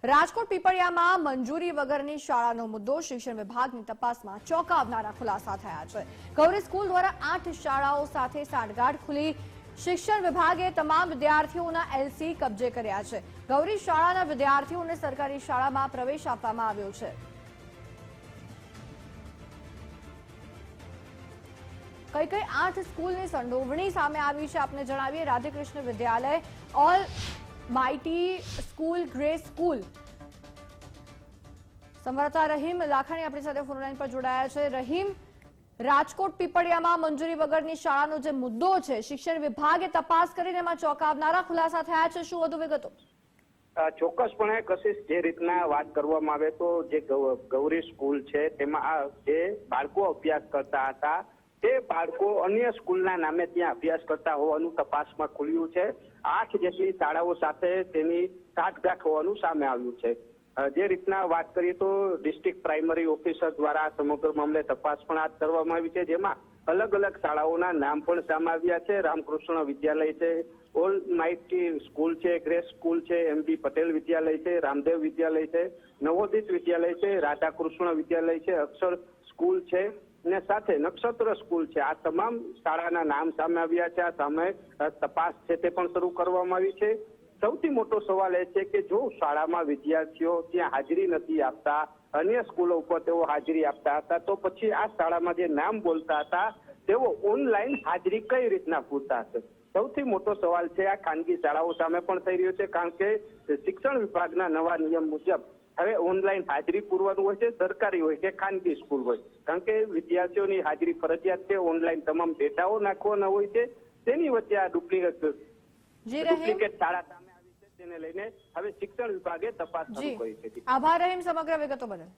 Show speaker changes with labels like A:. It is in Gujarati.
A: રાજકોટ પીપળિયામાં મંજૂરી વગરની શાળાનો મુદ્દો શિક્ષણ વિભાગની તપાસમાં ચોંકાવનારા ખુલાસા થયા છે। ગૌરી સ્કૂલ દ્વારા 8 શાળાઓ સાથે સાંઠગાંઠ ખુલી શિક્ષણ વિભાગે તમામ વિદ્યાર્થીઓના એલસી કબજે કર્યા છે। ગૌરી શાળાના વિદ્યાર્થીઓને સરકારી શાળામાં પ્રવેશ આપવામાં આવ્યો છે। કઈ 8 સ્કૂલની સંડોવણી સામે આવી છે આપને જણાવીએ। Radhekrishna Vidyalaya, Almighty School, Grey School. સંવાદદાતા રહીમ લાખાણી આપણી સાથે ફોન લાઈન પર જોડાયા છે। રહીમ, રાજકોટ પીપળિયામાં મંજૂરી વગરની શાળાનો જે મુદ્દો છે, શિક્ષણ વિભાગે તપાસ કરીને એમાં ચોંકાવનારા ખુલાસા થયા છે, શું વધુ વિગતો?
B: ચોક્કસપણે કશિશ, જે રીતના વાત કરવામાં આવે તો જે ગૌરી સ્કૂલ છે તેમાં જે બાળકો અભ્યાસ કરતા હતા તે બાળકો અન્ય સ્કૂલના નામે ત્યાં અભ્યાસ કરતા હોવાનું તપાસમાં ખુલ્યું છે। 8 જેટલી શાળાઓ સાથે તેની સાંઠગાંઠ હોવાનું સામે આવ્યું છે। જે રીતના વાત કરીએ તો ડિસ્ટ્રિક્ટ પ્રાઇમરી ઓફિસર દ્વારા સમગ્ર મામલે તપાસ પણ હાથ ધરવામાં આવી છે, જેમાં અલગ અલગ શાળાઓના નામ પણ સામે આવ્યા છે। રામકૃષ્ણ વિદ્યાલય છે, ઓલ માઇટી સ્કૂલ છે, ગ્રે સ્કૂલ છે, MD પટેલ વિદ્યાલય છે, રામદેવ વિદ્યાલય છે, નવોદિત વિદ્યાલય છે, રાધાકૃષ્ણ વિદ્યાલય છે, અક્ષર સ્કૂલ છે ને સાથે નક્ષત્ર સ્કૂલ છે। આ તમામ શાળાના નામ સામે આવ્યા છે। આ સામે તપાસ છે તે પણ શરૂ કરવામાં આવી છે। સૌથી મોટો સવાલ એ છે કે જો શાળામાં વિદ્યાર્થીઓ ત્યાં હાજરી નથી આપતા, અન્ય સ્કૂલો ઉપર તેઓ હાજરી આપતા હતા, તો પછી આ શાળામાં જે નામ બોલતા હતા તેઓ ઓનલાઈન હાજરી કઈ રીતના પૂરતા હશે? સૌથી મોટો સવાલ છે આ ખાનગી શાળાઓ સામે પણ થઈ રહ્યો છે, કારણ કે શિક્ષણ વિભાગના નવા નિયમ મુજબ હવે ઓનલાઈન હાજરી પૂરવાનું હોય છે, સરકારી હોય કે ખાનગી સ્કૂલ હોય, કારણ કે વિદ્યાર્થીઓની હાજરી ફરજિયાત છે। ઓનલાઈન તમામ ડેટાઓ નાખવાના હોય છે, તેની વચ્ચે આ ડુપ્લિકેટ શાળા સામે આવી છે, તેને લઈને હવે શિક્ષણ વિભાગે તપાસ શરૂ કરી છે।
A: આભાર રહીમ સમગ્ર વિગતો બદલ।